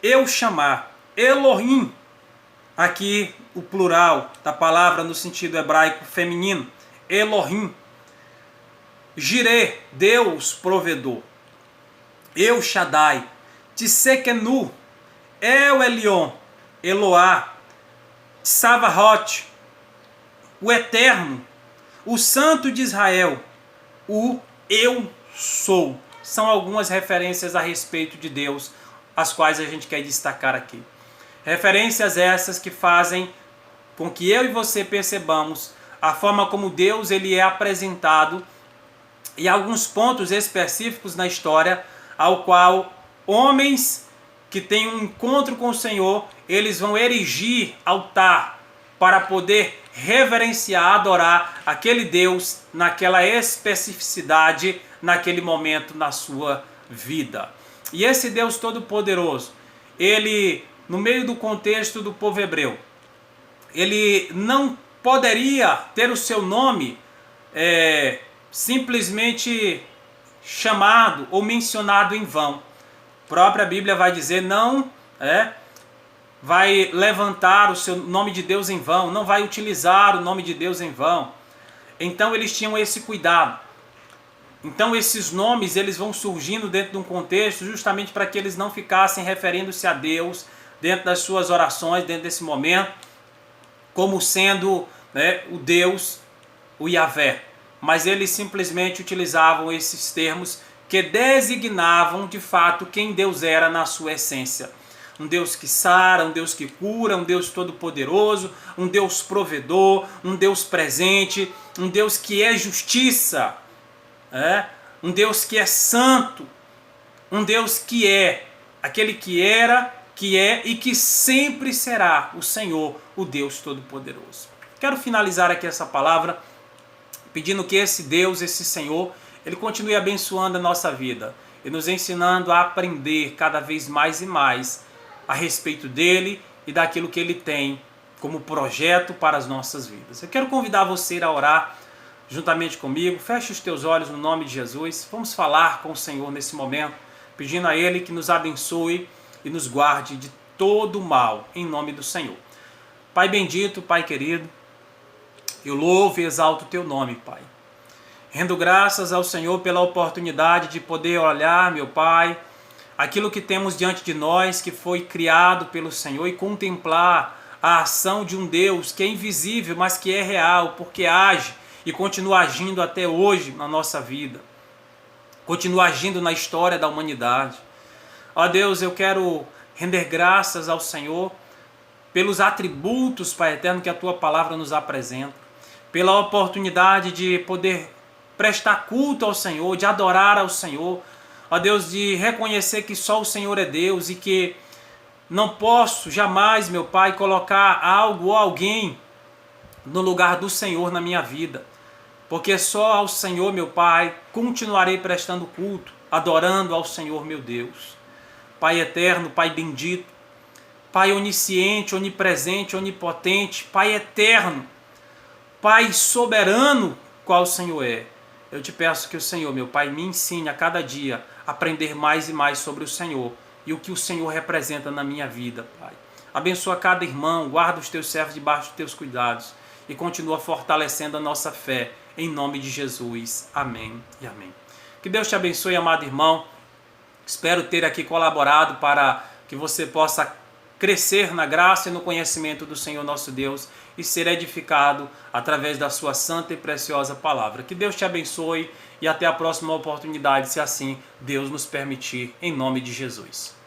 eu chamar. Elohim, aqui o plural da palavra no sentido hebraico feminino, Elohim. Jireh, Deus provedor. El Shaddai, Tsekenu, El Elyon, Eloá, Tsavarot, o Eterno, o Santo de Israel, o Eu Sou. São algumas referências a respeito de Deus, as quais a gente quer destacar aqui. Referências essas que fazem com que eu e você percebamos a forma como Deus ele é apresentado e alguns pontos específicos na história ao qual homens que têm um encontro com o Senhor, eles vão erigir altar para poder reverenciar, adorar aquele Deus naquela especificidade, naquele momento na sua vida. E esse Deus Todo-Poderoso, ele, no meio do contexto do povo hebreu, ele não poderia ter o seu nome simplesmente chamado ou mencionado em vão. A própria Bíblia vai dizer, não vai levantar o seu nome de Deus em vão, não vai utilizar o nome de Deus em vão. Então eles tinham esse cuidado. Então esses nomes eles vão surgindo dentro de um contexto justamente para que eles não ficassem referindo-se a Deus dentro das suas orações, dentro desse momento, como sendo o Deus, o Yahvé. Mas eles simplesmente utilizavam esses termos que designavam de fato quem Deus era na sua essência. Um Deus que sara, um Deus que cura, um Deus todo-poderoso, um Deus provedor, um Deus presente, um Deus que é justiça, um Deus que é santo, um Deus que é aquele que era, que é e que sempre será o Senhor, o Deus todo-poderoso. Quero finalizar aqui essa palavra pedindo que esse Deus, esse Senhor, ele continue abençoando a nossa vida e nos ensinando a aprender cada vez mais e mais a respeito dele e daquilo que ele tem como projeto para as nossas vidas. Eu quero convidar você a orar juntamente comigo. Feche os teus olhos no nome de Jesus. Vamos falar com o Senhor nesse momento, pedindo a ele que nos abençoe e nos guarde de todo o mal, em nome do Senhor. Pai bendito, Pai querido, eu louvo e exalto o teu nome, Pai. Rendo graças ao Senhor pela oportunidade de poder olhar, meu Pai, aquilo que temos diante de nós, que foi criado pelo Senhor, e contemplar a ação de um Deus que é invisível, mas que é real, porque age e continua agindo até hoje na nossa vida. Continua agindo na história da humanidade. Ó Deus, eu quero render graças ao Senhor pelos atributos, Pai eterno, que a Tua palavra nos apresenta, pela oportunidade de poder prestar culto ao Senhor, de adorar ao Senhor, ó Deus, de reconhecer que só o Senhor é Deus e que não posso jamais, meu Pai, colocar algo ou alguém no lugar do Senhor na minha vida, porque só ao Senhor, meu Pai, continuarei prestando culto, adorando ao Senhor, meu Deus. Pai eterno, Pai bendito, Pai onisciente, onipresente, onipotente, Pai eterno, Pai soberano, qual o Senhor é. Eu te peço que o Senhor, meu Pai, me ensine a cada dia a aprender mais e mais sobre o Senhor e o que o Senhor representa na minha vida, Pai. Abençoa cada irmão, guarda os teus servos debaixo dos teus cuidados e continua fortalecendo a nossa fé, em nome de Jesus. Amém e amém. Que Deus te abençoe, amado irmão. Espero ter aqui colaborado para que você possa crescer na graça e no conhecimento do Senhor nosso Deus e ser edificado através da sua santa e preciosa palavra. Que Deus te abençoe e até a próxima oportunidade, se assim Deus nos permitir, em nome de Jesus.